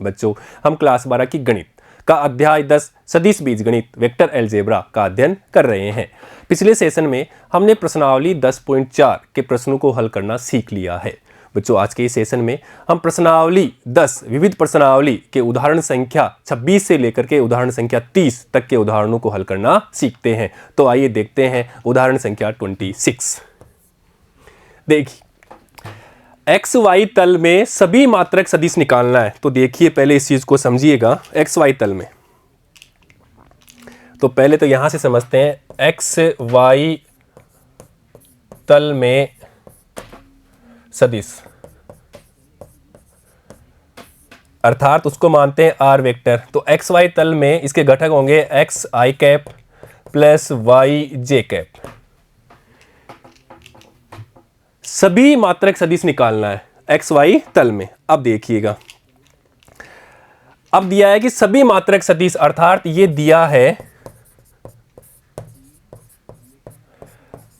बच्चों हम क्लास 12 की गणित का अध्याय 10 सदिश बीजगणित वेक्टर अलजेब्रा का अध्ययन कर रहे हैं। पिछले सेशन में हमने प्रश्नावली 10.4 के प्रश्नों को हल करना सीख लिया है। बच्चों आज के इस सेशन में हम प्रश्नावली 10 विविध प्रश्नावली के उदाहरण संख्या 26 से लेकर के उदाहरण संख्या 30 तक के उदाहरणों को हल करना सीखते हैं। तो आइए देखते हैं उदाहरण संख्या 26। देखिए एक्स वाई तल में सभी मात्रक सदिश निकालना है। तो देखिए पहले इस चीज को समझिएगा। एक्स वाई तल में तो पहले तो यहां से समझते हैं। एक्स वाई तल में सदिश अर्थात उसको मानते हैं आर वेक्टर। तो एक्स वाई तल में इसके घटक होंगे x i cap plus y j cap. सभी मात्रक सदिश निकालना है एक्स वाई तल में। अब देखिएगा, अब दिया है कि सभी मात्रक सदिश अर्थात ये दिया है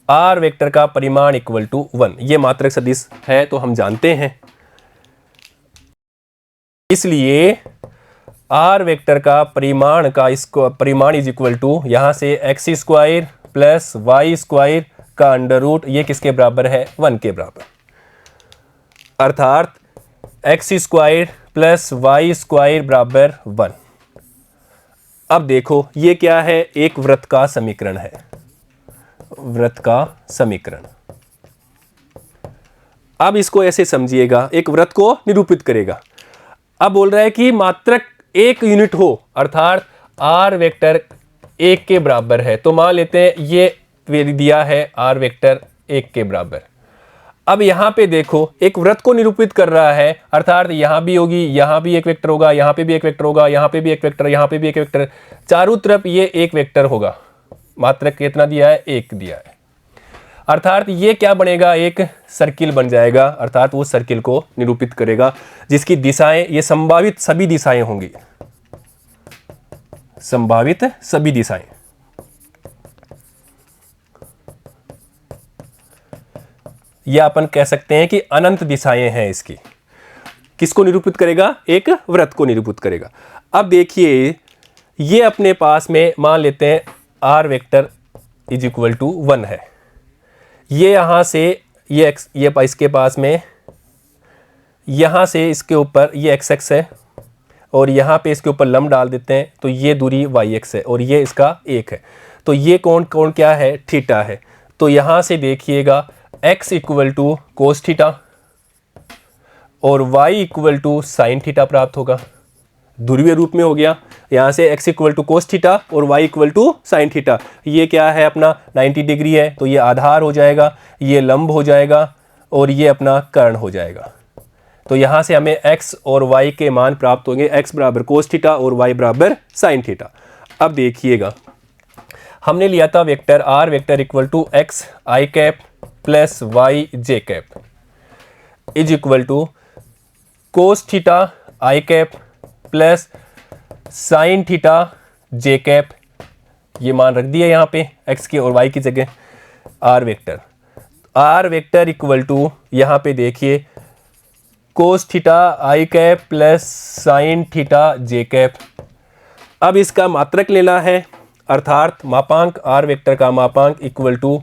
आर वेक्टर का परिमाण इक्वल टू 1। ये मात्रक सदिश है तो हम जानते हैं, इसलिए आर वेक्टर का परिमाण का इसको परिमाण इज इक्वल टू यहां से x square plus y square का अंडर रूट, ये किसके बराबर है 1 के बराबर। अर्थात x square plus y square बराबर 1। अब देखो ये क्या है, एक वृत्त का समीकरण है। वृत्त का समीकरण, अब इसको ऐसे समझिएगा, एक वृत्त को निरूपित करेगा। अब बोल रहा है कि मात्रक एक यूनिट हो अर्थात आर वेक्टर 1 के बराबर है। तो मान लेते हैं ये दिया है आर वेक्टर 1 के बराबर। अब यहां पे देखो एक वृत्त को निरूपित कर रहा है अर्थात यहां भी होगी, यहां भी एक वेक्टर होगा, यहां पे भी एक वेक्टर होगा, यहां पे भी एक वेक्टर, यहां पे भी एक वेक्टर, चारों तरफ ये एक वेक्टर होगा। मात्रक कितना दिया है, 1 दिया है। अर्थात ये क्या बनेगा, एक सर्किल बन जाएगा। अर्थात वो सर्किल को निरूपित करेगा जिसकी दिशाएं, ये संभावित सभी दिशाएं होंगी। संभावित सभी दिशाएं, या अपन कह सकते हैं कि अनंत दिशाएं हैं इसकी। किसको निरूपित करेगा, एक वृत्त को निरूपित करेगा। अब देखिए ये अपने पास में मान लेते हैं r vector is equal to 1 है। ये यहां से ये एक्स, ये इसके पास में यहां से इसके ऊपर ये एक्स एक्स है और यहां पे इसके ऊपर लंब डाल देते हैं तो ये दूरी वाई एक्स है और ये इसका 1 है। तो ये कौन कौन क्या है, थीटा है। तो यहां से देखिएगा x equal to cos theta और y equal to sine theta प्राप्त होगा। ध्रुवीय रूप में हो गया। यहाँ से x equal to cos theta और y equal to sine theta. ये क्या है अपना 90 डिग्री है तो ये आधार हो जाएगा, ये लंब हो जाएगा और ये अपना कर्ण हो जाएगा। तो यहाँ से हमें x और y के मान प्राप्त होंगे, x बराबर कोस थीटा और y बराबर साइन थीटा। अब देखिएगा हमने लिया था vector r vector equal to x i cap plus y j cap is equal to cos theta i cap plus sine theta j cap. ये मान रख दिया यहाँ पे x के और y की जगह। आर वेक्टर इक्वल टू यहाँ पे देखिए कोस theta i cap plus sine theta j cap. अब इसका मात्रक लेना है अर्थात मापांक आर वेक्टर का मापांक equal to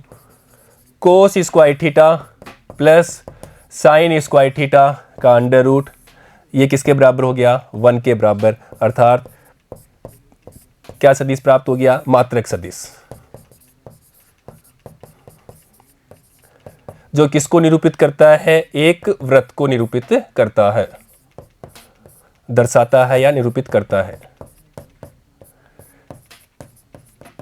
cos square theta plus sine square theta का अंडर रूट, ये किसके बराबर हो गया 1 के बराबर। अर्थात क्या सदिश प्राप्त हो गया, मात्रक सदिश, जो किसको निरूपित करता है, एक वृत्त को निरूपित करता है, दर्शाता है या निरूपित करता है,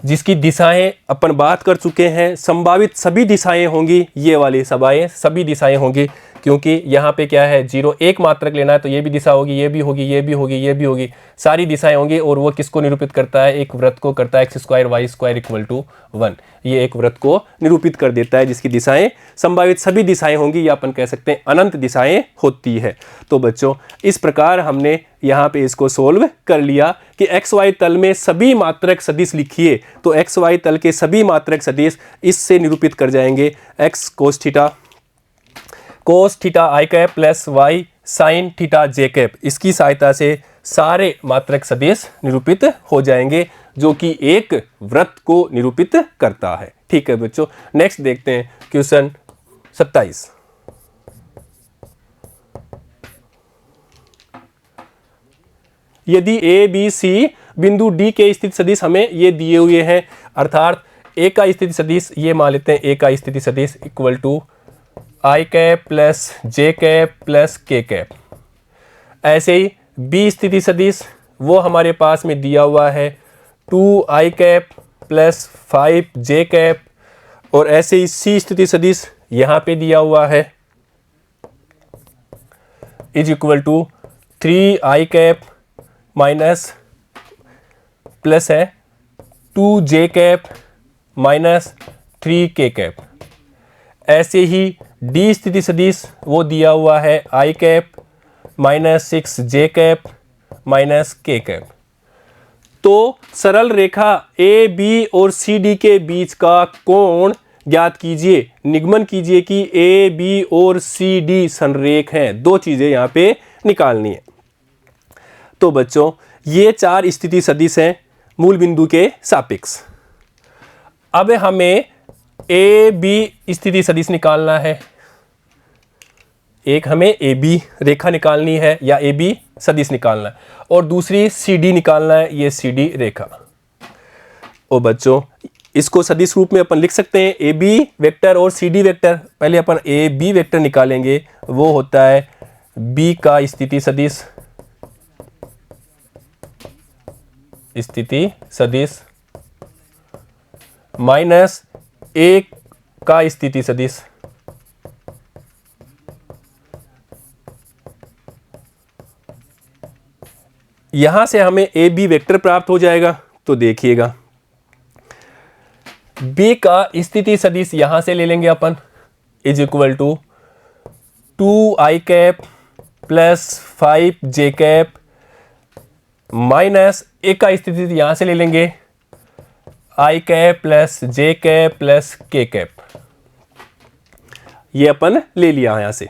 जिसकी दिशाएं अपन बात कर चुके हैं। संभावित सभी दिशाएं होंगी, ये वाली सभी दिशाएं होंगी, क्योंकि यहाँ पे क्या है 0 एक मात्रक लेना है तो ये भी दिशा होगी, ये भी होगी, ये भी होगी, ये भी होगी, सारी दिशाएं होंगी। और वो किसको निरूपित करता है, एक वृत्त को करता है, x square y square equal to 1। ये एक वृत्त को निरूपित कर देता है जिसकी दिशाएं संभावित सभी दिशाएं होंगी, या अपन कह सकते हैं अनंत दिशाएं होती है। तो बच्चों इस प्रकार हमने यहाँ पे इसको सोल्व कर लिया कि एक्स वाई तल में सभी मात्रक सदिश लिखिए। तो एक्स वाई तल के सभी मात्रक सदिश इससे निरूपित कर जाएंगे। X cos theta i cap plus y sine theta j cap, इसकी सहायता से सारे मात्रक सदिश निरूपित हो जाएंगे जो कि एक वृत्त को निरूपित करता है। ठीक है बच्चों, नेक्स्ट देखते हैं क्वेश्चन 27। यदि ए बी सी बिंदु डी के स्थिति सदिश हमें ये दिए हुए हैं, अर्थात ए का स्थिति सदिश ये मान लेते हैं, ए का स्थिति सदिश equal to i cap plus j cap plus k cap. ऐसे ही बी स्थिति सदिश वो हमारे पास में दिया हुआ है 2 i cap plus 5 j cap, और ऐसे ही सी स्थिति सदिश यहाँ पे दिया हुआ है is equal to 3 i cap minus plus है 2 जे कैप माइनस 3 के कैप। ऐसे ही डी स्थिति सदिश वो दिया हुआ है आई कैप माइनस 6 जे कैप माइनस के कैप। तो सरल रेखा ए बी और सी डी के बीच का कोण ज्ञात कीजिए, निगमन कीजिए कि ए बी और सी डी संरेख हैं। दो चीजें यहाँ पे निकालनी है। तो बच्चों ये 4 स्थिति सदिश हैं मूल बिंदु के सापेक्ष। अब हमें ए बी स्थिति सदिश निकालना है, एक हमें ए बी रेखा निकालनी है या ए बी सदिश निकालना है, और दूसरी सी डी निकालना है, ये सी डी रेखा। और बच्चों इसको सदिश रूप में अपन लिख सकते हैं ए बी वेक्टर और सी डी वेक्टर। पहले अपन ए बी वेक्टर निकालेंगे, वो होता है बी का स्थिति सदिश, माइनस ए का स्थिति सदिश, यहां से हमें ए बी वेक्टर प्राप्त हो जाएगा। तो देखिएगा बी का स्थिति सदिश यहां से ले लेंगे अपन is equal to 2 i cap plus 5 j cap minus a का स्थिति यहां से ले लेंगे i cap plus j cap plus k cap. ये अपन ले लिया यहां से।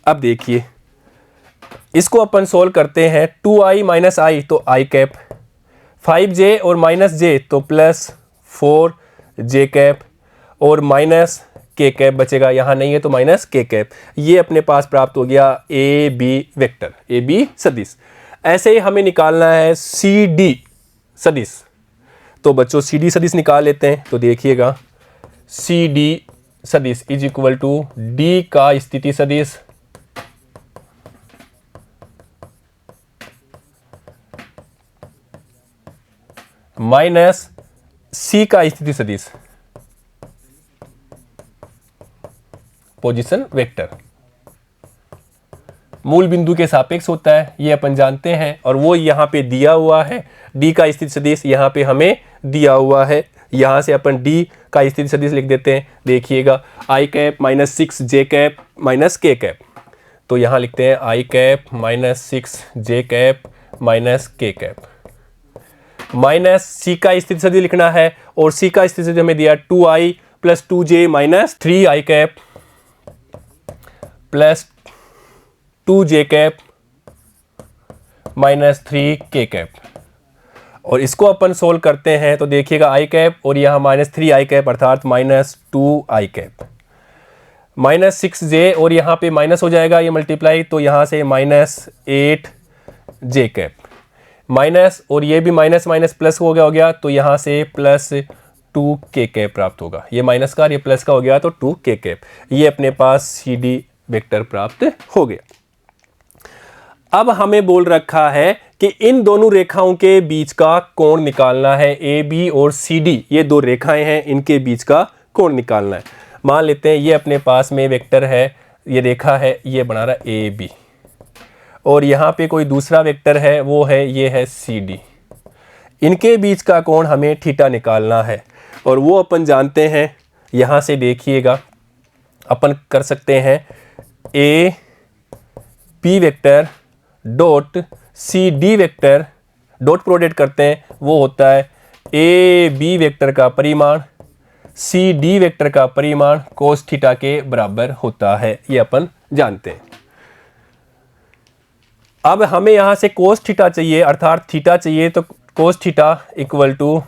अब देखिए इसको अपन सोल्व करते हैं, 2i माइनस आई तो आई कैप, 5j और माइनस जे तो प्लस 4j कैप, और माइनस के कैप बचेगा, यहाँ नहीं है तो माइनस के कैप। ये अपने पास प्राप्त हो गया a b vector, a b सदिश। ऐसे ही हमें निकालना है सी डी सदिश। तो बच्चों सी डी सदिश निकाल लेते हैं। तो देखिएगा सी डी सदिश इज इक्वल टू डी का स्थिति सदिश माइनस सी का स्थिति सदिश पोजीशन वेक्टर, मूल बिंदु के सापेक्ष होता है, ये अपन जानते हैं। और वो यहाँ पे दिया हुआ है डी का स्थिति सदिश, यहाँ पे हमें दिया हुआ है, यहाँ से अपन डी का स्थिति सदिश लिख देते हैं। देखिएगा आई कैप माइनस 6 जे कैप माइनस के कैप, तो यहाँ लिखते हैं आई कैप माइनस 6 जे cap minus k cap, minus सी का स्थिति सदिश लिखना है, और सी का स्थिति सदिश हमें दिया 2i plus 2j minus 3i cap plus 2j cap minus 3k cap. और इसको अपन सोल्व करते हैं तो देखिएगा आई कैप और यहाँ माइनस 3i कैप अर्थात minus 2i cap, minus 6j और यहाँ पे माइनस हो जाएगा ये मल्टीप्लाई, तो यहाँ से माइनस 8j कैप, माइनस और ये भी माइनस माइनस प्लस हो गया, तो यहाँ से प्लस 2k कैप प्राप्त होगा। ये माइनस का और ये प्लस का हो गया तो 2k कैप। ये अपने पास सी डी वेक्टर प्राप्त हो गया। अब हमें बोल रखा है कि इन दोनों रेखाओं के बीच का कोण निकालना है। ए बी और सी डी ये दो रेखाएं हैं, इनके बीच का कोण निकालना है। मान लेते हैं ये अपने पास में वेक्टर है, ये रेखा है, ये बना रहा है ए बी, और यहाँ पे कोई दूसरा वेक्टर है वो है ये है सी डी। इनके बीच का कोण हमें थीटा निकालना है, और वो अपन जानते हैं, यहाँ से देखिएगा अपन कर सकते हैं a b vector dot c d vector, dot product करते हैं, वो होता है ए बी वेक्टर का परिमाण सी डी वेक्टर का परिमाण कोस थीटा के बराबर होता है। ये अपन जानते हैं। अब हमें यहां से कोस थीटा चाहिए, अर्थात थीटा चाहिए, तो cos theta equal to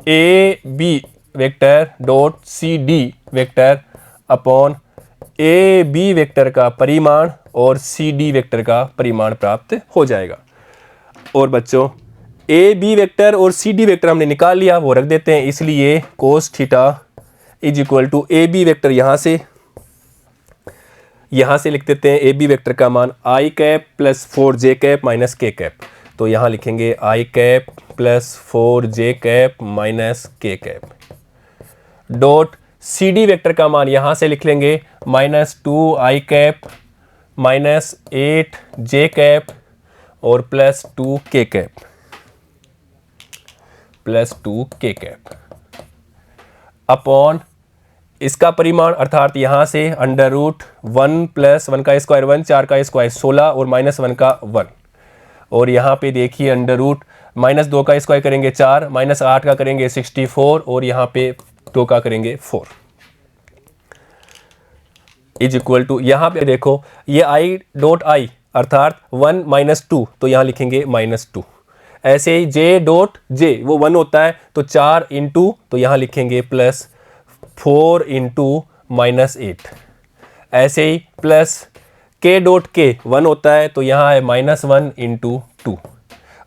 a b vector dot c d vector upon a b vector का परिमाण और सी डी वेक्टर का परिमाण प्राप्त हो जाएगा। और बच्चों ए बी वेक्टर और सी डी वेक्टर हमने निकाल लिया, वो रख देते हैं, इसलिए cos theta is equal to a b vector यहाँ से लिख देते हैं। ए बी वेक्टर का मान i cap plus 4j cap minus k cap, तो यहाँ लिखेंगे i cap plus 4j cap minus k cap dot c d vector का मान यहाँ से लिख लेंगे minus 2i cap minus 8j cap और प्लस 2k कैप अपॉन इसका परिमाण, अर्थात यहाँ से अंडर रूट 1 प्लस 1 का स्क्वायर 1, 4 का स्क्वायर 16 और माइनस 1 का 1, और यहाँ पे देखिए अंडर रूट माइनस 2 का स्क्वायर करेंगे 4, माइनस 8 का करेंगे 64 और यहाँ पे 2 का करेंगे 4 इज इक्वल टू, यहाँ पे देखो ये आई डॉट आई अर्थात 1 माइनस 2, तो यहाँ लिखेंगे माइनस 2। ऐसे ही जे डॉट जे वो 1 होता है, तो 4 इंटू, तो यहाँ लिखेंगे प्लस 4 इंटू माइनस 8। ऐसे ही प्लस के डॉट के 1 होता है, तो यहाँ है माइनस 1 इंटू 2,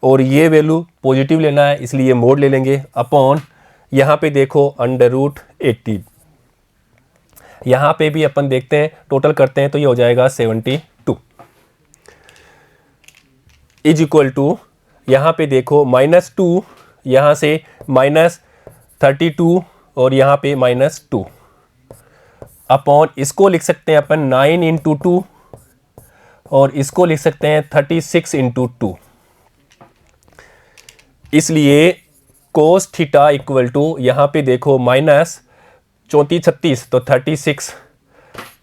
और ये वैल्यू पॉजिटिव लेना है इसलिए मोड ले लेंगे अपॉन, यहाँ पे देखो अंडर रूट 18, यहाँ पे भी अपन देखते हैं टोटल करते हैं तो ये हो जाएगा 72 इज इक्वल टू, यहाँ पे देखो माइनस 2, यहाँ से माइनस 32 और यहाँ पे माइनस 2 अपॉन, इसको लिख सकते हैं अपन 9 इंटू 2 और इसको लिख सकते हैं 36 इंटू 2, इसलिए कोस थीटा इक्वल टू, यहाँ पे देखो माइनस 34 36 तो 36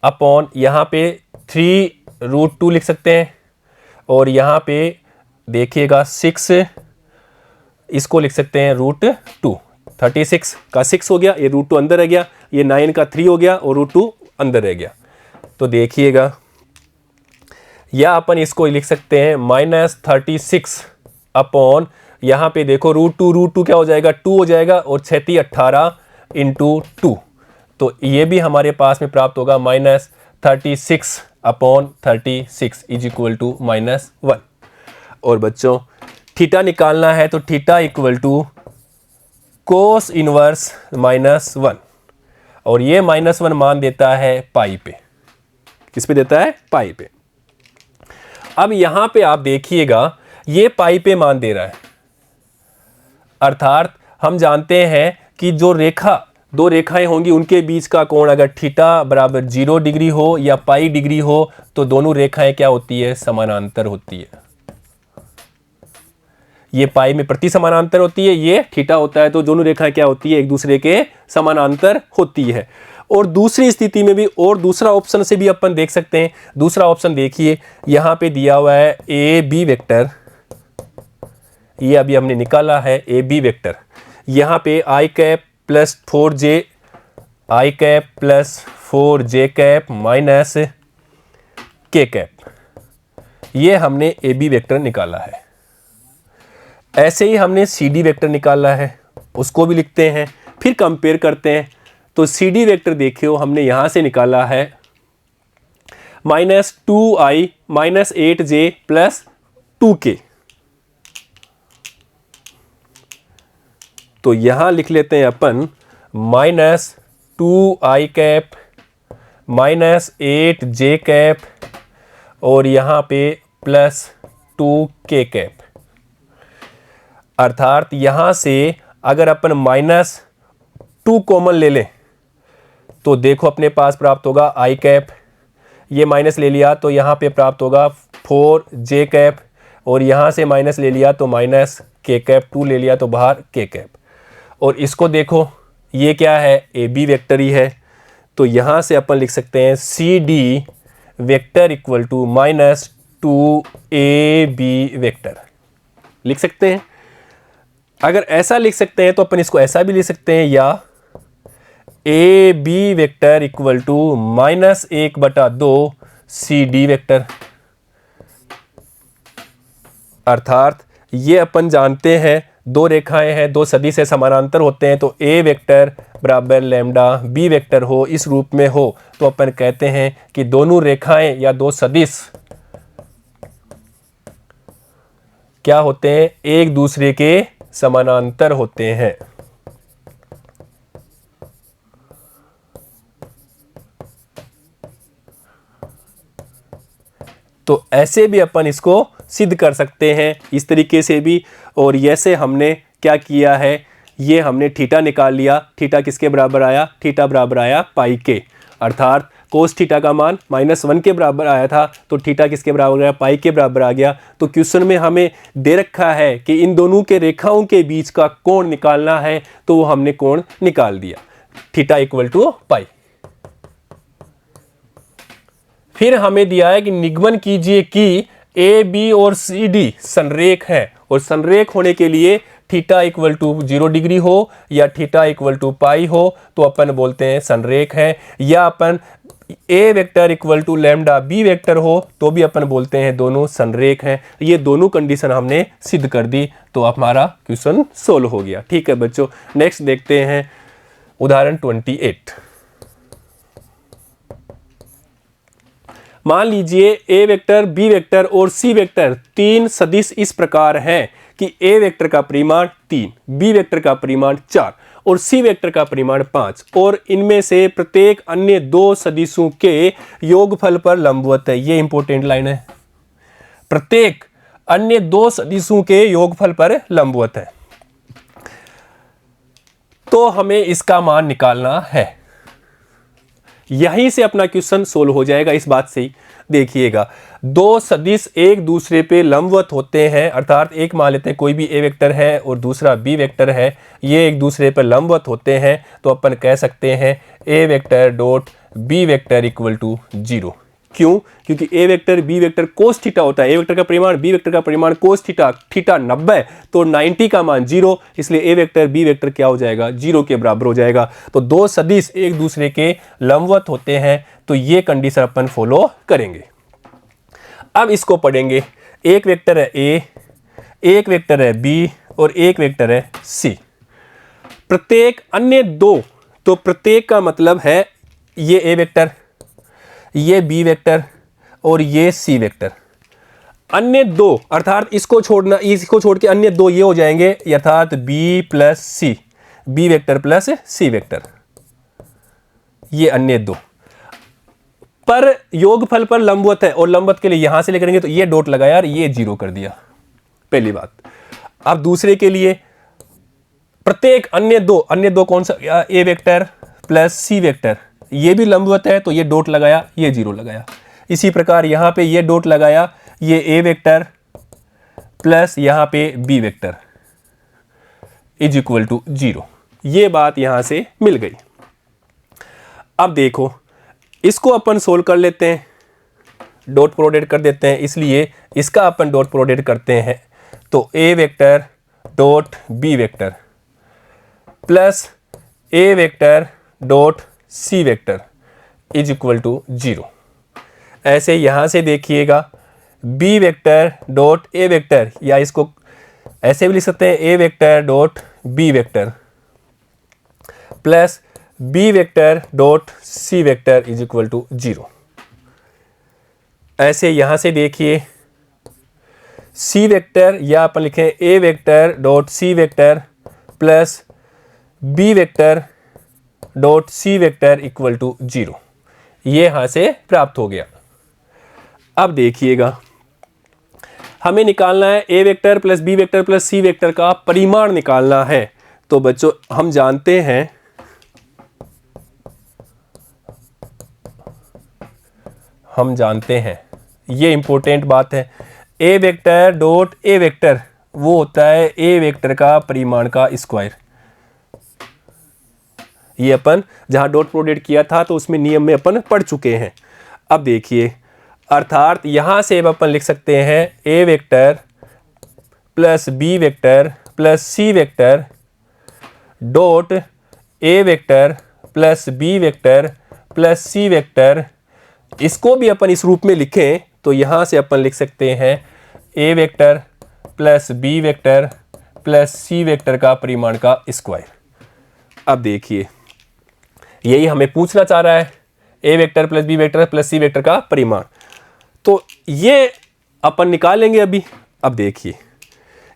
अपॉन, यहाँ पे 3√2 लिख सकते हैं और यहाँ पे देखिएगा 6, इसको लिख सकते हैं √2। 36 का 6 हो गया, ये √2 अंदर रह गया, ये 9 का 3 हो गया और √2 अंदर रह गया, तो देखिएगा, या अपन इसको लिख सकते हैं माइनस 36 अपॉन, यहाँ पे देखो √2 क्या हो जाएगा 2 हो जाएगा और 6 18 इंटू 2, तो ये भी हमारे पास में प्राप्त होगा minus 36 upon 36 is equal to minus 1। और बच्चों थीटा निकालना है तो theta equal to cos inverse minus 1, और ये माइनस 1 मान देता है पाई पे। किस पे देता है? पाई पे। अब यहां पे आप देखिएगा ये पाई पे मान दे रहा है, अर्थात हम जानते हैं कि जो दो रेखाएं होंगी उनके बीच का कोण अगर थीटा बराबर 0 डिग्री हो या पाई डिग्री हो तो दोनों रेखाएं क्या होती है? समानांतर होती है। ये पाई में प्रति समानांतर होती है, ये थीटा होता है, तो दोनों रेखाएं क्या होती है? एक दूसरे के समानांतर होती है। और दूसरी स्थिति में भी, और दूसरा ऑप्शन से भी अपन देख सकते हैं। दूसरा ऑप्शन देखिए, यहां पे दिया हुआ है ए बी वेक्टर, ये अभी हमने निकाला है ए बी वेक्टर। यहां पे i cap plus 4j, i cap plus 4j cap minus k cap, ये हमने ए बी वेक्टर निकाला है। ऐसे ही हमने सी डी वेक्टर निकाला है, उसको भी लिखते हैं, फिर कंपेयर करते हैं। तो सी डी वेक्टर देखियो हमने यहां से निकाला है minus 2i minus 8j plus 2k, तो यहां लिख लेते हैं अपन minus 2i cap minus 8j cap और यहां पे प्लस 2k कैप, अर्थात यहां से अगर अपन माइनस 2 कॉमन ले लें तो देखो अपने पास प्राप्त होगा आई कैप, ये माइनस ले लिया तो यहां पे प्राप्त होगा 4j कैप, और यहां से माइनस ले लिया तो माइनस k कैप, 2 ले लिया तो बाहर k कैप। और इसको देखो ये क्या है? ए बी वेक्टर ही है, तो यहां से अपन लिख सकते हैं c d vector equal to minus 2ab vector लिख सकते हैं। अगर ऐसा लिख सकते हैं तो अपन इसको ऐसा भी लिख सकते हैं, या a b vector equal to -1/2 c d vector. अर्थात ये अपन जानते हैं दो रेखाएं हैं, दो सदिश है, समानांतर होते हैं, तो ए वेक्टर बराबर लैम्डा बी वेक्टर हो, इस रूप में हो, तो अपन कहते हैं कि दोनों रेखाएं या दो सदिश क्या होते हैं, एक दूसरे के समानांतर होते हैं। तो ऐसे भी अपन इसको सिद्ध कर सकते हैं, इस तरीके से भी। और जैसे हमने क्या किया है, ये हमने थीटा निकाल लिया। थीटा किसके बराबर आया, थीटा बराबर आया पाई के। अर्थात कोस थीटा का मान -1 के बराबर आया था, तो थीटा किसके बराबर आया, पाई के बराबर आ गया। तो क्वेश्चन में हमें दे रखा है कि इन दोनों के रेखाओं के बीच का कोण निकालना है, तो वो हमने कोण निकाल दिया, थीटा इक्वल टू पाई। फिर हमें दिया है कि निगमन कीजिए कि ए बी और सी डी संरेख है, और संरेख होने के लिए थीटा इक्वल टू 0 डिग्री हो या थीटा इक्वल टू पाई हो तो अपन बोलते हैं संरेख है, या अपन a vector equal to lambda b vector हो तो भी अपन बोलते हैं दोनों संरेख हैं। ये दोनों कंडीशन हमने सिद्ध कर दी, तो हमारा क्वेश्चन सोल्व हो गया। ठीक है बच्चों, नेक्स्ट देखते हैं उदाहरण 28। मान लीजिए ए वेक्टर, बी वेक्टर और सी वेक्टर तीन सदिश इस प्रकार हैं कि ए वेक्टर का परिमाण 3, बी वेक्टर का परिमाण 4 और सी वेक्टर का परिमाण 5, और इनमें से प्रत्येक अन्य दो सदिशों के योगफल पर लंबवत है। ये इंपॉर्टेंट लाइन है, प्रत्येक अन्य दो सदिशों के योगफल पर लंबवत है। तो हमें इसका मान निकालना है। यहीं से अपना क्वेश्चन सोल्व हो जाएगा, इस बात से ही। देखिएगा, दो सदिश एक दूसरे पे लंबवत होते हैं, अर्थात एक मान लेते हैं कोई भी ए वेक्टर है और दूसरा बी वेक्टर है, ये एक दूसरे पर लंबवत होते हैं, तो अपन कह सकते हैं a vector dot b vector equal to 0। क्यों? क्योंकि a vector b vector cos theta होता है, ए वेक्टर का परिमाण बी वेक्टर का परिमाण कोस थीटा, थीटा 90 तो 90 का मान 0, इसलिए ए वेक्टर बी वेक्टर क्या हो जाएगा, 0 के बराबर हो जाएगा। तो दो सदिश एक दूसरे के लंबवत होते हैं, तो ये कंडीशन अपन फॉलो करेंगे। अब इसको पढ़ेंगे, एक वेक्टर है ए, एक वेक्टर है बी और एक वेक्टर है सी। प्रत्येक अन्य दो, तो प्रत्येक का मतलब है ये ए वेक्टर, ये बी वेक्टर और ये सी वेक्टर। अन्य दो अर्थात इसको छोड़ना, इसको छोड़ के अन्य दो ये हो जाएंगे, अर्थात बी प्लस सी, B vector plus c vector, ये अन्य दो पर योगफल पर लंबवत है। और लंबवत के लिए यहां से लेकरेंगे तो ये डॉट लगाया और ये 0 कर दिया, पहली बात। अब दूसरे के लिए प्रत्येक अन्य दो कौन सा, ए वेक्टर प्लस सी वेक्टर, ये भी लंबवत है, तो ये डॉट लगाया, ये 0 लगाया। इसी प्रकार यहां पे ये डॉट लगाया, ये ए वेक्टर प्लस यहां पे b vector is equal to 0। ये बात यहां से मिल गई। अब देखो, इसको अपन सोल्व कर लेते हैं, डॉट प्रोडक्ट कर देते हैं, इसलिए इसका अपन डॉट प्रोडक्ट करते हैं। तो a vector dot b vector plus a vector dot c vector is equal to 0। ऐसे यहां से देखिएगा, b vector dot a vector, या इसको ऐसे भी लिख सकते हैं, a vector dot b vector plus b vector dot c vector is equal to 0। ऐसे यहां से देखिए, सी वेक्टर, या अपन लिखें a vector dot c vector plus b vector dot c vector equal to 0, ये यहां से प्राप्त हो गया। अब देखिएगा, हमें निकालना है a vector plus b vector plus c vector का परिमाण निकालना है। तो बच्चों हम जानते हैं ये इंपॉर्टेंट बात है, a vector dot a vector वो होता है ए वेक्टर का परिमाण का स्क्वायर। ये अपन जहां डॉट प्रोडक्ट किया था तो उसमें नियम में अपन पढ़ चुके हैं। अब देखिए, अर्थात यहां से अपन लिख सकते हैं a vector plus b vector plus c vector dot a vector plus b vector plus c vector इसको भी अपन इस रूप में लिखें तो यहां से अपन लिख सकते हैं a vector plus b vector plus c vector का परिमाण का स्क्वायर। अब देखिए यही हमें पूछना चाह रहा है, a vector plus b vector plus c vector का परिमाण। तो ये अपन निकालेंगे अभी। अब देखिए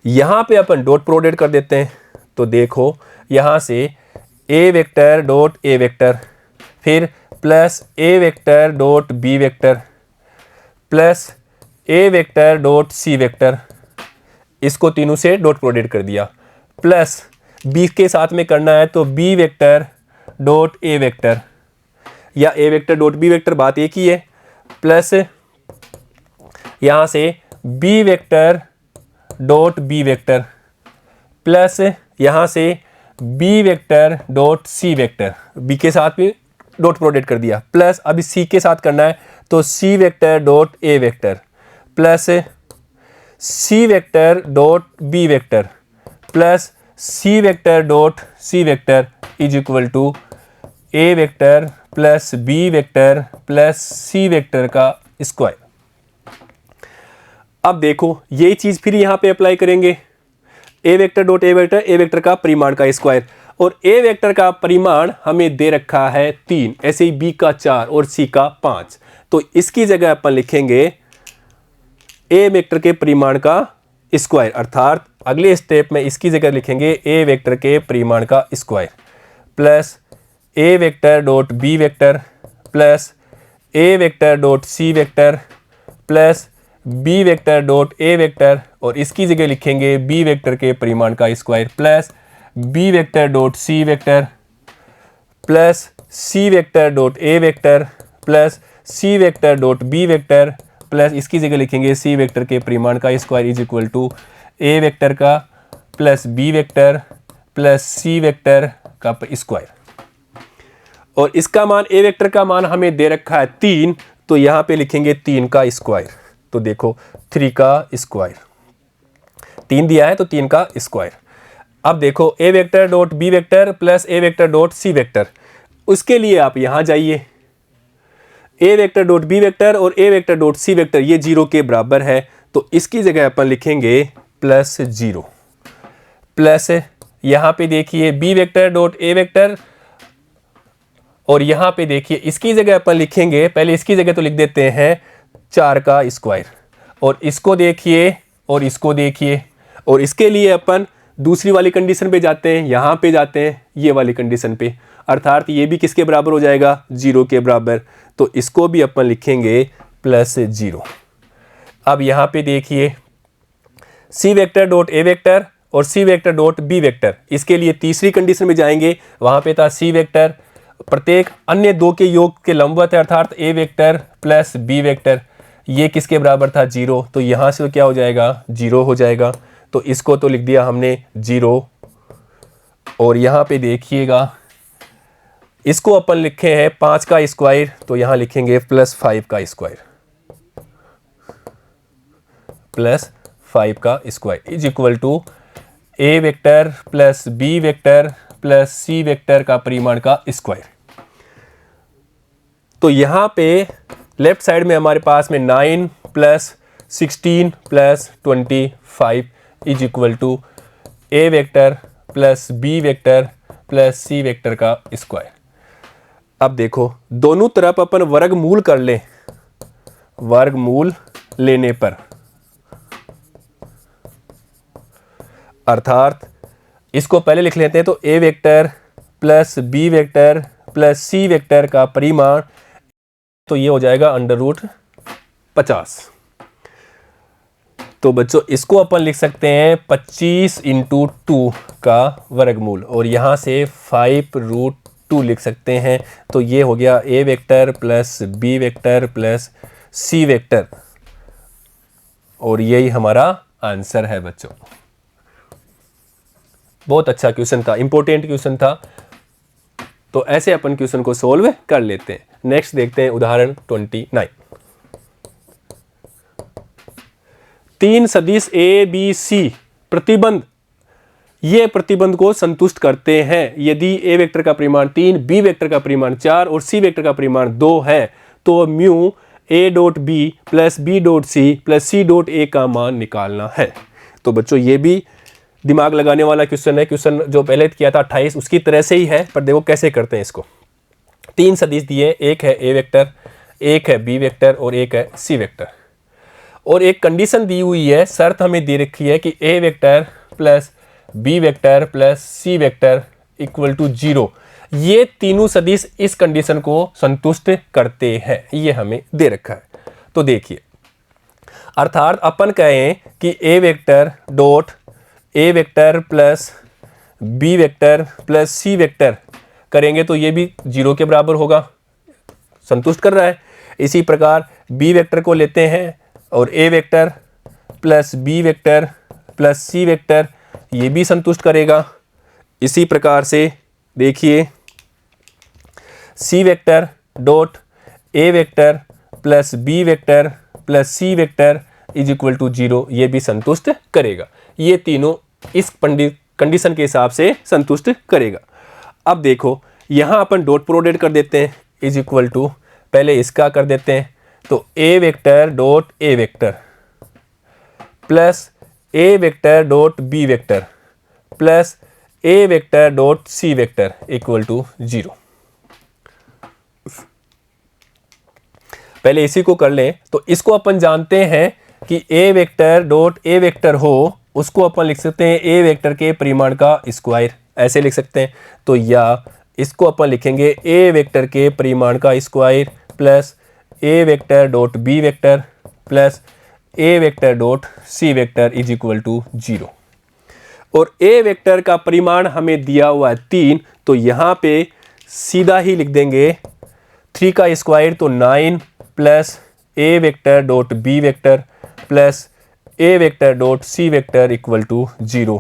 यहां पे अपन डॉट प्रोडक्ट कर देते हैं। तो देखो यहां से a vector dot a vector, फिर plus a vector dot b vector plus a vector dot c vector, इसको तीनों से डॉट प्रोडक्ट कर दिया, प्लस बी के साथ में करना है तो b vector dot a vector या a vector dot b vector, बात एक ही है, प्लस यहां से b vector dot b vector plus यहां से b vector dot c vector, b के साथ भी डॉट प्रोडक्ट कर दिया, प्लस अभी सी के साथ करना है तो c vector dot a vector plus c vector dot b vector plus c vector dot c vector is equal to a vector plus b vector plus c vector का square. अब देखो यही चीज फिर यहां पे अप्लाई करेंगे, a vector dot a vector का परिमाण का स्क्वायर, और ए वेक्टर का परिमाण हमें दे रखा है 3, ऐसे ही बी का 4 और सी का 5। तो इसकी जगह अपन लिखेंगे ए वेक्टर के परिमाण का स्क्वायर, अर्थात अगले स्टेप में इसकी जगह लिखेंगे ए वेक्टर के परिमाण का square plus a vector dot b vector plus a vector dot c vector plus b vector dot a vector, और इसकी जगह लिखेंगे बी वेक्टर के परिमाण का square plus b vector dot c vector plus c vector dot a vector plus c vector dot b vector plus इसकी जगह लिखेंगे सी वेक्टर के परिमाण का square is equal to a vector का plus b vector plus c vector का square. और इसका मान, ए वेक्टर का मान हमें दे रखा है 3, तो यहां पे लिखेंगे 3 का स्क्वायर। तो देखो 3 का स्क्वायर, 3 दिया है तो 3 का स्क्वायर। अब देखो a vector dot b vector plus a vector dot c vector, उसके लिए आप यहां जाइए, a vector dot b vector और a vector dot c vector ये 0 के बराबर है, तो इसकी जगह अपन लिखेंगे प्लस 0 प्लस यहां पे देखिए b vector dot a vector, और यहां पे देखिए इसकी जगह अपन लिखेंगे, पहले इसकी जगह तो लिख देते हैं 4 का स्क्वायर, और इसको देखिए और इसको देखिए, और इसके लिए अपन दूसरी वाली कंडीशन पे जाते हैं, यहां पे जाते हैं ये वाली कंडीशन पे, अर्थात ये भी किसके बराबर हो जाएगा 0 के बराबर, तो इसको भी अपन लिखेंगे प्लस 0। अब यहां पे देखिए c vector dot a vector और सी वेक्टर डॉट बी वेक्टर, इसके लिए तीसरी कंडीशन में जाएंगे, वहां पे था सी वेक्टर प्रत्येक अन्य 2 के योग के लंबवत है, अर्थात ए वेक्टर प्लस बी वेक्टर, ये किसके बराबर था 0, तो यहां से क्या हो जाएगा 0 हो जाएगा, तो इसको तो लिख दिया हमने 0। और यहां पे देखिएगा इसको अपन लिखे हैं 5 का स्क्वायर, तो यहां लिखेंगे प्लस 5 का स्क्वायर प्लस 5 का square is equal to a vector plus b vector plus c vector का परिमाण का स्क्वायर। तो यहां पे लेफ्ट साइड में हमारे पास में 9 plus 16 plus 25 is equal to a vector plus b vector plus c vector का स्क्वायर। अब देखो दोनों तरफ अपन वर्गमूल कर लें, वर्गमूल लेने पर अर्थात इसको पहले लिख लेते हैं, तो a vector plus b vector plus c vector का परिमाण, तो ये हो जाएगा √50। तो बच्चों इसको अपन लिख सकते हैं 25 × 2 का वर्गमूल, और यहां से 5√2 लिख सकते हैं, तो ये हो गया a vector plus b vector plus c vector, और यही हमारा आंसर है बच्चों। बहुत अच्छा क्वेश्चन था, इंपॉर्टेंट क्वेश्चन था, तो ऐसे अपन क्वेश्चन को सोल्व कर लेते हैं। नेक्स्ट देखते हैं उदाहरण 29। 3 सदिश ए बी सी प्रतिबंध, ये प्रतिबंध को संतुष्ट करते हैं यदि ए वेक्टर का परिमाण 3, बी वेक्टर का परिमाण 4 और सी वेक्टर का परिमाण 2 है, तो mu a dot b plus b dot c plus c dot a का मान निकालना है। तो बच्चों ये भी दिमाग लगाने वाला क्वेश्चन है। क्वेश्चन जो पहले किया था 28 उसकी तरह से ही है, पर देखो कैसे करते हैं इसको। 3 सदिश दिए, एक है ए वेक्टर, एक है बी वेक्टर और एक है सी वेक्टर, और एक कंडीशन दी हुई है, शर्त हमें दे रखी है कि a vector plus b vector plus c vector equal to 0। ये तीनों सदिश इस कंडीशन को संतुष्ट करते हैं, ये हमें दे रखा है। तो देखिए, अर्थात अपन कहें कि a vector dot a vector plus b vector plus c vector करेंगे तो ये भी 0 के बराबर होगा, संतुष्ट कर रहा है। इसी प्रकार बी वेक्टर को लेते हैं और a vector plus b vector plus c vector, ये भी संतुष्ट करेगा। इसी प्रकार से देखिए, c vector dot a vector plus b vector plus c vector is equal to 0, ये भी संतुष्ट करेगा। ये तीनों इस कंडीशन के हिसाब से संतुष्ट करेगा। अब देखो, यहाँ अपन डॉट प्रोडक्ट कर देते हैं, इज इक्वल टू पहले इसका कर देते हैं, तो a vector dot a vector plus a vector dot b vector plus a vector dot c vector equal to 0। पहले इसी को कर लें, तो इसको अपन जानते हैं कि a vector dot a vector हो, उसको अपन लिख सकते हैं ए वेक्टर के परिमाण का स्क्वायर, ऐसे लिख सकते हैं। तो या इसको अपन लिखेंगे ए वेक्टर के परिमाण का square plus a vector dot b vector plus a vector dot c vector is equal to 0। और ए वेक्टर का परिमाण हमें दिया हुआ है 3, तो यहाँ पे सीधा ही लिख देंगे 3 का स्क्वायर तो 9 plus a vector dot b vector plus a vector dot c vector equal to 0।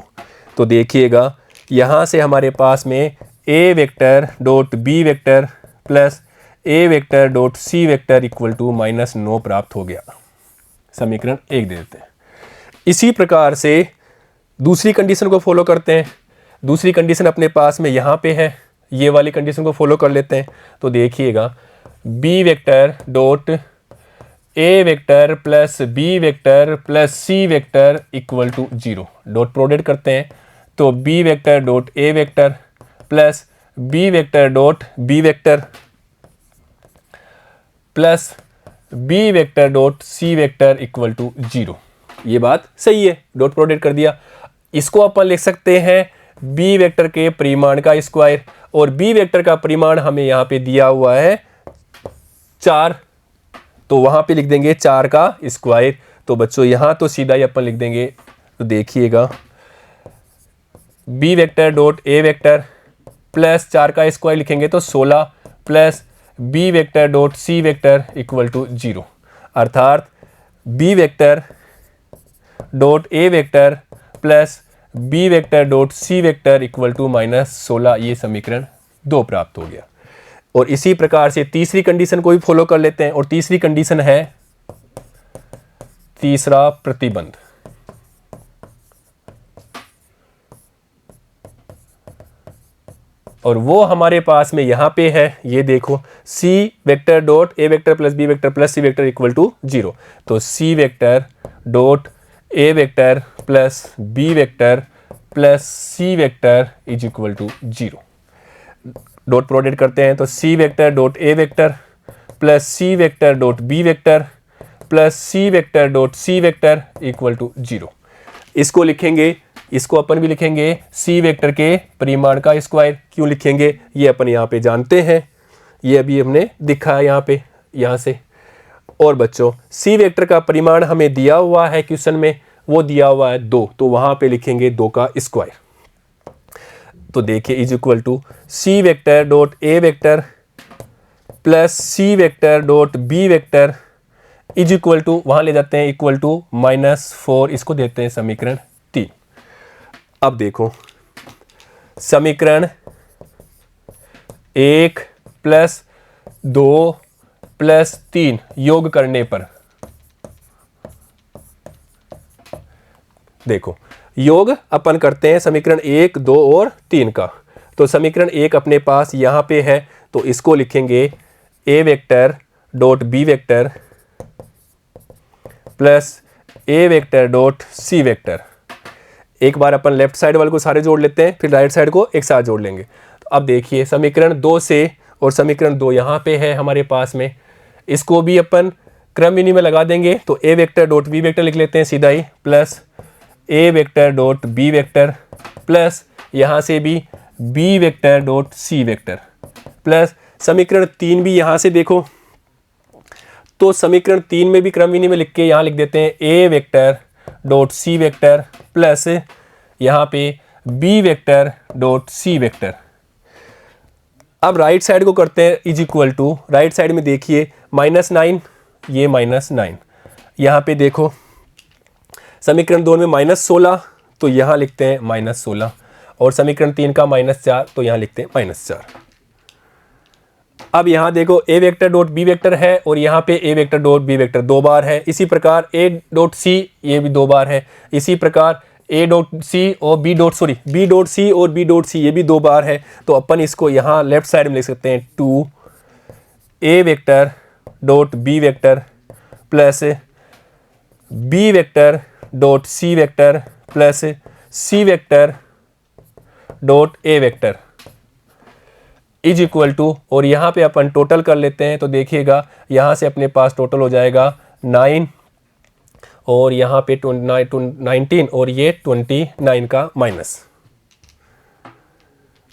तो देखिएगा, यहाँ से हमारे पास में a vector dot b vector plus a vector dot c vector equal to -9 प्राप्त हो गया। समीकरण 1 दे देते हैं। इसी प्रकार से दूसरी कंडीशन को फॉलो करते हैं। दूसरी कंडीशन अपने पास में यहाँ पे है, ये वाली कंडीशन को फॉलो कर लेते हैं। तो देखिएगा, b vector dot a vector plus b vector plus c vector equal to 0। Dot product करते हैं, तो b vector dot a vector plus b vector dot b vector plus b vector dot c vector equal to 0। ये बात सही है, dot product कर दिया। इसको अपन लिख सकते हैं बी वेक्टर के परिमाण का स्क्वायर, और बी वेक्टर का परिमाण हमें यहाँ पे दिया हुआ है 4, तो वहाँ पे लिख देंगे 4 का स्क्वायर। तो बच्चों यहाँ तो सीधा ही अपन लिख देंगे, तो देखिएगा b vector dot a vector plus 4 का स्क्वायर लिखेंगे तो 16 plus b vector dot c vector equal to 0। अर्थात b vector dot a vector plus b vector dot c vector equal to -16, ये समीकरण 2 प्राप्त हो गया। और इसी प्रकार से तीसरी कंडीशन को भी फॉलो कर लेते हैं, और तीसरी कंडीशन है तीसरा प्रतिबंध। और वो हमारे पास में यहाँ पे है, ये देखो, c vector dot a vector plus b vector plus c vector equal to 0। तो c vector dot a vector plus b vector plus c vector is equal to 0। Dot product करते हैं, तो c vector dot a vector plus c vector dot b vector plus c vector dot c vector equal to 0। इसको लिखेंगे, इसको अपन भी लिखेंगे c vector के परिमाण का स्क्वायर। क्यों लिखेंगे, ये अपन यहाँ पे जानते हैं, ये अभी हमने दिखा है यहाँ पे, यहाँ से। और बच्चों, सी वेक्टर का परिमाण हमें दिया हुआ है क्वेश्चन में, वो दिया हुआ है 2, तो वहाँ पे लिखेंगे 2 का स्क्वायर। तो देखिए is equal to c vector dot a vector plus c vector dot b vector is equal to, वहाँ ले जाते हैं इक्वल टू -4, इसको देते हैं समीकरण 3। अब देखो, समीकरण 1 प्लस 2 प्लस 3 योग करने पर, देखो योग अपन करते हैं समीकरण 1, 2 और 3 का। तो समीकरण 1 अपने पास यहाँ पे है, तो इसको लिखेंगे a vector dot b vector plus a vector dot c vector. एक बार अपन लेफ्ट साइड वाले को सारे जोड़ लेते हैं, फिर राइट साइड को एक साथ जोड़ लेंगे। तो अब देखिए समीकरण 2 से, और समीकरण 2 यहाँ पे है हमारे पास में, इसको भी अपन क्रमविधि में लगा देंगे। तो a vector dot b vector लिख लेते हैं सीधा ही, plus a vector dot b vector plus यहाँ से भी b vector dot c vector, plus समीकरण 3 भी यहाँ से देखो, तो समीकरण 3 में भी क्रमविधि में लिख के यहाँ लिख देते हैं a vector dot c vector plus यहाँ पे b vector dot c vector. अब राइट साइड को करते हैं is equal to, right side में देखिए -9, ये -9, यहाँ पे देखो समीकरण 2 में -16, तो यहाँ लिखते हैं -16, और समीकरण 3 का -4, तो यहाँ लिखते हैं -4। अब यहाँ देखो a vector dot b vector है, और यहाँ पे ए वेक्टर डॉट बी वेक्टर 2 बार है। इसी प्रकार ए डॉट सी, ये भी 2 बार है। इसी प्रकार ए डॉट सी और बी डॉट सी और बी डॉट सी, ये भी 2 बार है। तो अपन इसको यहाँ लेफ्ट साइड में लिख सकते हैं 2 a vector dot b vector plus b vector dot c vector plus c vector dot a vector is equal to, और यहाँ पे अपन टोटल कर लेते हैं। तो देखिएगा यहाँ से अपने पास टोटल हो जाएगा 9, और यहाँ पे 19, और ये 29 का माइनस।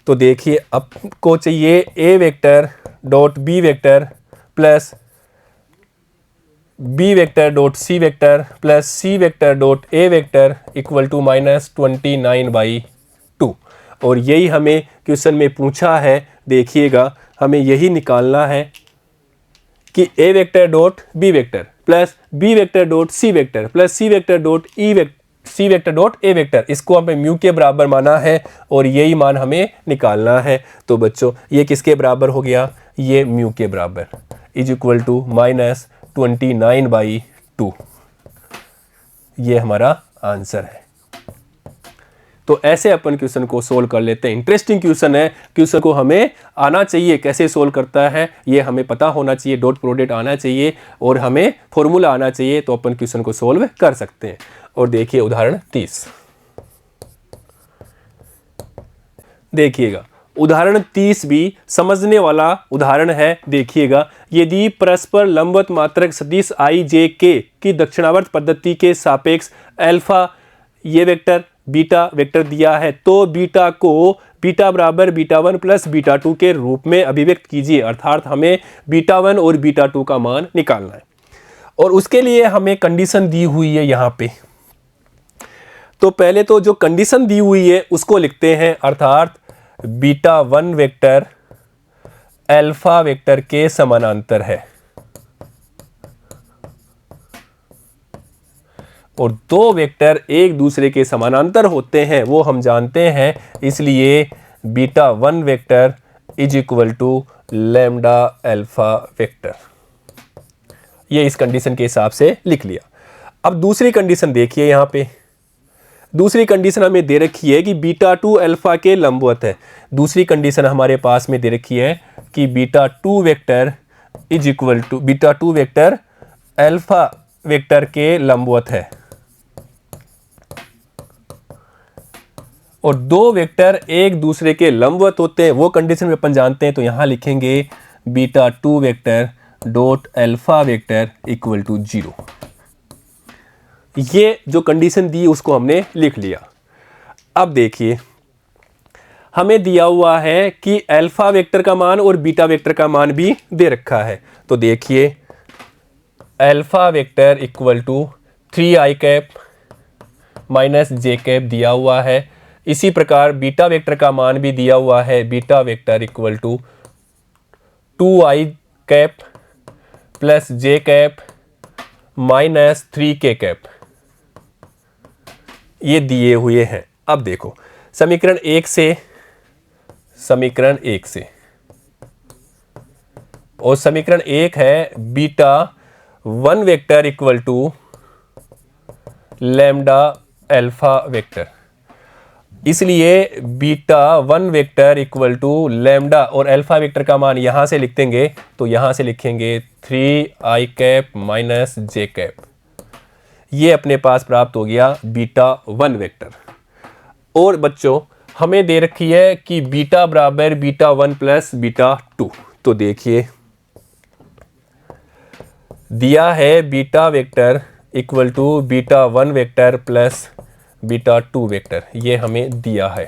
तो देखिए आपको चाहिए a vector dot b vector plus b vector dot c vector plus c vector dot a vector equal to -29/2, और यही हमें क्वेश्चन में पूछा है। देखिएगा हमें यही निकालना है कि a vector dot b vector plus b vector dot c vector plus c vector dot c vector dot a vector, इसको हमें म्यू के बराबर माना है, और यही मान हमें निकालना है। तो बच्चों ये किसके बराबर हो गया, ये म्यू के बराबर, इज इक्वल टू -29/2, ये हमारा आंसर है। तो ऐसे अपन क्वेश्चन को सोल्व कर लेते हैं। इंटरेस्टिंग क्वेश्चन है, क्वेश्चन को हमें आना चाहिए, कैसे सोल्व करता है ये हमें पता होना चाहिए, डॉट प्रोडक्ट आना चाहिए, और हमें फॉर्मूला आना चाहिए, तो अपन क्वेश्चन को सोल्व कर सकते हैं। और देखिए उदाहरण 30, देखिएगा उदाहरण 30 भी समझने वाला उदाहरण है। देखिएगा यदि परस्पर लंबवत मात्रक सदिश i j k की दक्षिणावर्त पद्धति के सापेक्ष अल्फा ये वेक्टर बीटा वेक्टर दिया है, तो बीटा को बीटा बराबर बीटा1 प्लस बीटा2 के रूप में अभिव्यक्त कीजिए। अर्थात हमें बीटा1 और बीटा2 का मान निकालना है, और उसके लिए हमें कंडीशन दी हुई है यहाँ पे। तो पहले तो जो कंडीशन दी हुई है उसको लिखते हैं, अर्थात बीटा1 वेक्टर अल्फा वेक्टर के समानांतर है, और 2 वेक्टर एक दूसरे के समानांतर होते हैं वो हम जानते हैं, इसलिए बीटा1 vector is equal to lambda alpha vector. ये इस कंडीशन के हिसाब से लिख लिया। अब दूसरी कंडीशन देखिए, यहाँ पे दूसरी कंडीशन हमें दे रखी है कि बीटा2 अल्फा के लंबवत है। दूसरी कंडीशन हमारे पास में दे रखी है कि बीटा2 वेक्टर इज इक्वल टू बीटा2 वेक्टर अल्फा वेक्टर के लंबवत है, और 2 वेक्टर एक दूसरे के लंबवत होते हैं, वो कंडीशन में अपन जानते हैं। तो यहां लिखेंगे बीटा2 vector dot alpha vector equal to 0। ये जो कंडीशन दी उसको हमने लिख लिया। अब देखिए हमें दिया हुआ है कि अल्फा वेक्टर का मान और बीटा वेक्टर का मान भी दे रखा है। तो देखिए alpha vector equal to 3i cap minus j cap दिया हुआ है। इसी प्रकार बीटा वेक्टर का मान भी दिया हुआ है, beta vector equal to 2i cap plus j cap minus 3k cap, ये दिए हुए हैं। अब देखो समीकरण 1 से, समीकरण 1 से, और समीकरण 1 है बीटा1 vector equal to lambda alpha vector. इसलिए beta 1 vector equal to lambda और अल्फा वेक्टर का मान यहां से लिख देंगे, तो यहां से लिखेंगे 3i cap minus j cap. ये अपने पास प्राप्त हो गया बीटा 1 वेक्टर। और बच्चों हमें दे रखी है कि बीटा बराबर बीटा 1 प्लस बीटा 2। तो देखिए दिया है beta vector equal to beta 1 vector plus beta 2 vector, ये हमें दिया है।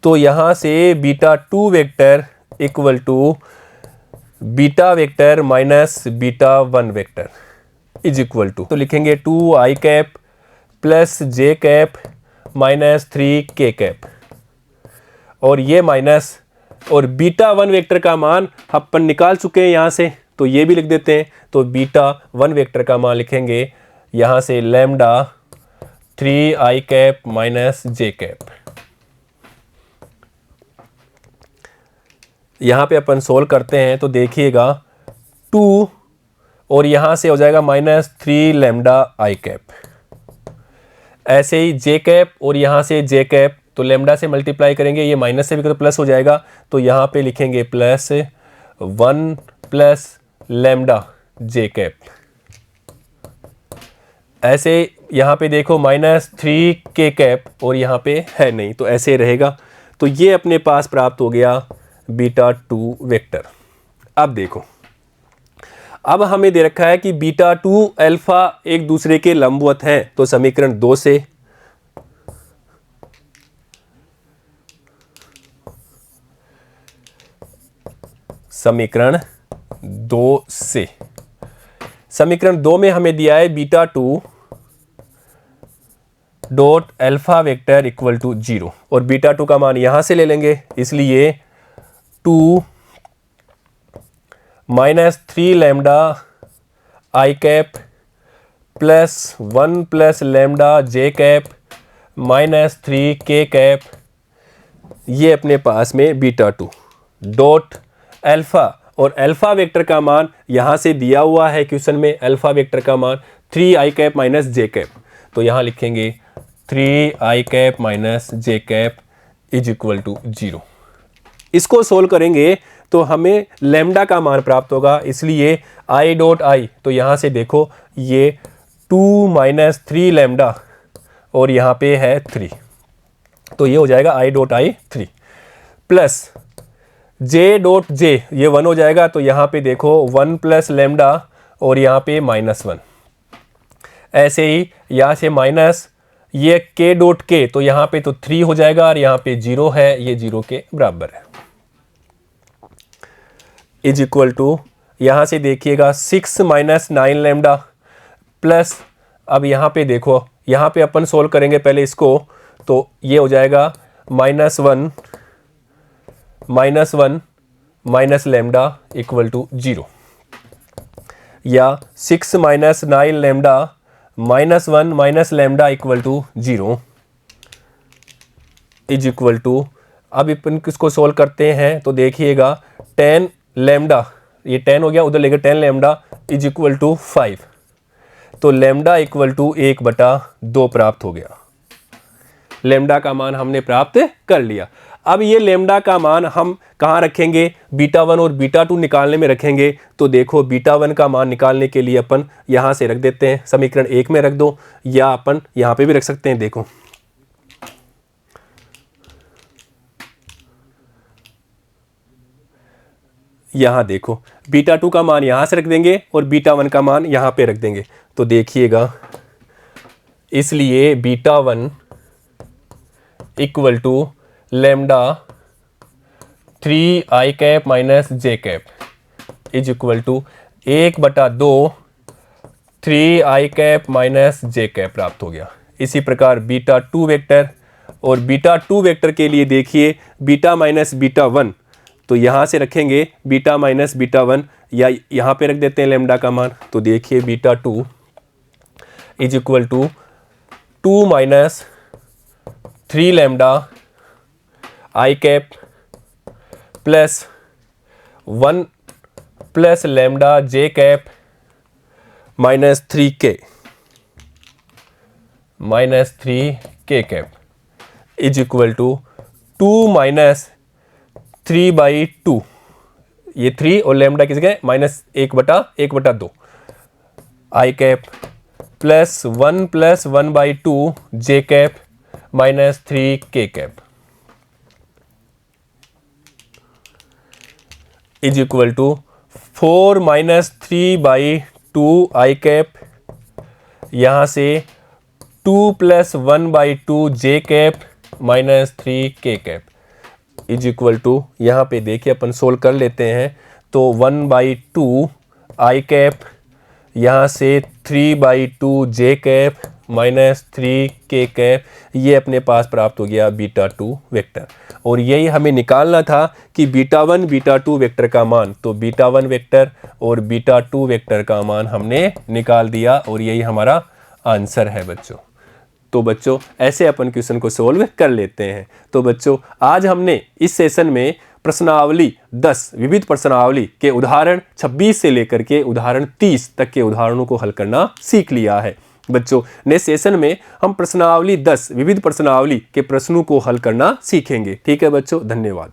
तो यहां से beta 2 vector equal to beta vector minus beta 1 vector is equal to, तो लिखेंगे 2i cap plus j cap minus 3k cap, और ये माइनस, और बीटा 1 वेक्टर का मान अपन निकाल चुके हैं यहां से, तो ये भी लिख देते हैं। तो बीटा 1 वेक्टर का मान लिखेंगे यहां से lambda 3i cap minus j cap. यहां पे अपन सोल्व करते हैं तो देखिएगा 2 और यहां से हो जाएगा माइनस 3 लैम्डा आई कैप। ऐसे ही जे कैप और यहां से जे कैप, तो लैम्डा से मल्टीप्लाई करेंगे, ये माइनस से भी तो प्लस हो जाएगा, तो यहां पे लिखेंगे plus 1 plus lambda j cap. ऐसे यहाँ पे देखो माइनस 3k कैप और यहाँ पे है नहीं, तो ऐसे रहेगा। तो ये अपने पास प्राप्त हो गया बीटा 2 वेक्टर। अब देखो, अब हमें दे रखा है कि बीटा 2 अल्फा एक दूसरे के लंबवत हैं, तो समीकरण 2 से समीकरण 2 में हमें दिया है beta 2 dot alpha vector equal to 0, और बीटा 2 का मान यहां से ले लेंगे, इसलिए 2 minus 3 lambda i cap plus 1 plus lambda j cap minus 3k cap, ये अपने पास में बीटा 2 डॉट अल्फा, और अल्फा वेक्टर का मान यहां से दिया हुआ है क्वेश्चन में, अल्फा वेक्टर का मान 3i cap minus j cap, तो यहां लिखेंगे 3i cap minus j cap is equal to 0। इसको सोल्व करेंगे तो हमें लैम्डा का मान प्राप्त होगा, इसलिए i डॉट आई, तो यहां से देखो ये 2 माइनस 3 लैम्डा और यहां पे है 3, तो ये हो जाएगा i dot I 3 plus J dot J, ये 1 हो जाएगा, तो यहां पे देखो 1 प्लस लैम्डा और यहां पे माइनस 1। ऐसे ही यहां से माइनस ये k डॉट के, तो यहां पे तो 3 हो जाएगा और यहां पे 0 है, ये 0 के बराबर है, इज इक्वल टू यहां से देखिएगा 6 माइनस 9 लैम्डा प्लस, अब यहां पे देखो, यहां पे अपन सोल्व करेंगे पहले इसको, तो ये हो जाएगा minus 1 minus lambda equal to 0, या 6 minus 9 lambda minus 1 minus lambda equal to 0 is equal to, अब अपन किसको सोल्व करते हैं तो देखिएगा 10 लैम्डा, ये 10 हो गया, उधर लेकर 10 लैम्डा इज इक्वल टू 5, तो लैम्डा इक्वल टू 1/2 प्राप्त हो गया। लैम्डा का मान हमने प्राप्त कर लिया। अब ये लैम्डा का मान हम कहाँ रखेंगे, बीटा 1 और बीटा 2 निकालने में रखेंगे, तो देखो बीटा 1 का मान निकालने के लिए अपन यहाँ से रख देते हैं, समीकरण 1 में रख दो, या अपन यहाँ पे भी रख सकते हैं। देखो यहाँ देखो बीटा 2 का मान यहाँ से रख देंगे और बीटा 1 का मान यहाँ पे रख देंगे, तो देखिएगा इसलिए beta 1 equal to lambda 3i cap minus j cap is equal to 1/2 3i cap minus j cap प्राप्त हो गया। इसी प्रकार बीटा 2 वेक्टर, और बीटा 2 वेक्टर के लिए देखिए बीटा माइनस बीटा 1, तो यहाँ से रखेंगे बीटा माइनस बीटा 1, या यहाँ पे रख देते हैं लैम्डा का मान, तो देखिए beta 2 is equal to 2 minus 3 lambda i cap plus 1 plus lambda j cap minus 3k minus 3k cap is equal to 2 minus 3/2, ये 3 और लैम्डा किस गए minus 1/2 i cap plus 1+1/2 j cap minus 3k cap is equal to 4 minus 3/2 i cap, यहां से 2+1/2 j cap minus 3k cap is equal to, यहाँ पे देखिए अपन solve कर लेते हैं तो 1/2 आई कैप, यहाँ से 3/2 जे कैप माइनस 3k कैप, ये अपने पास प्राप्त हो गया β2 वेक्टर। और यही हमें निकालना था कि β1 β2 वेक्टर का मान, तो β1 वेक्टर और β2 वेक्टर का मान हमने निकाल दिया और यही हमारा आंसर है बच्चों। तो बच्चों ऐसे अपन क्वेश्चन को सोल्व कर लेते हैं। तो बच्चों आज हमने इस सेशन में प्रश्नावली 10 विविध प्रश्नावली के उदाहरण 26 से लेकर के उदाहरण 30 तक के उदाहरणों को हल करना सीख लिया है। बच्चों नेक्स्ट सेशन में हम प्रश्नावली 10 विविध प्रश्नावली के प्रश्नों को हल करना सीखेंगे। ठीक है बच्चों, धन्यवाद।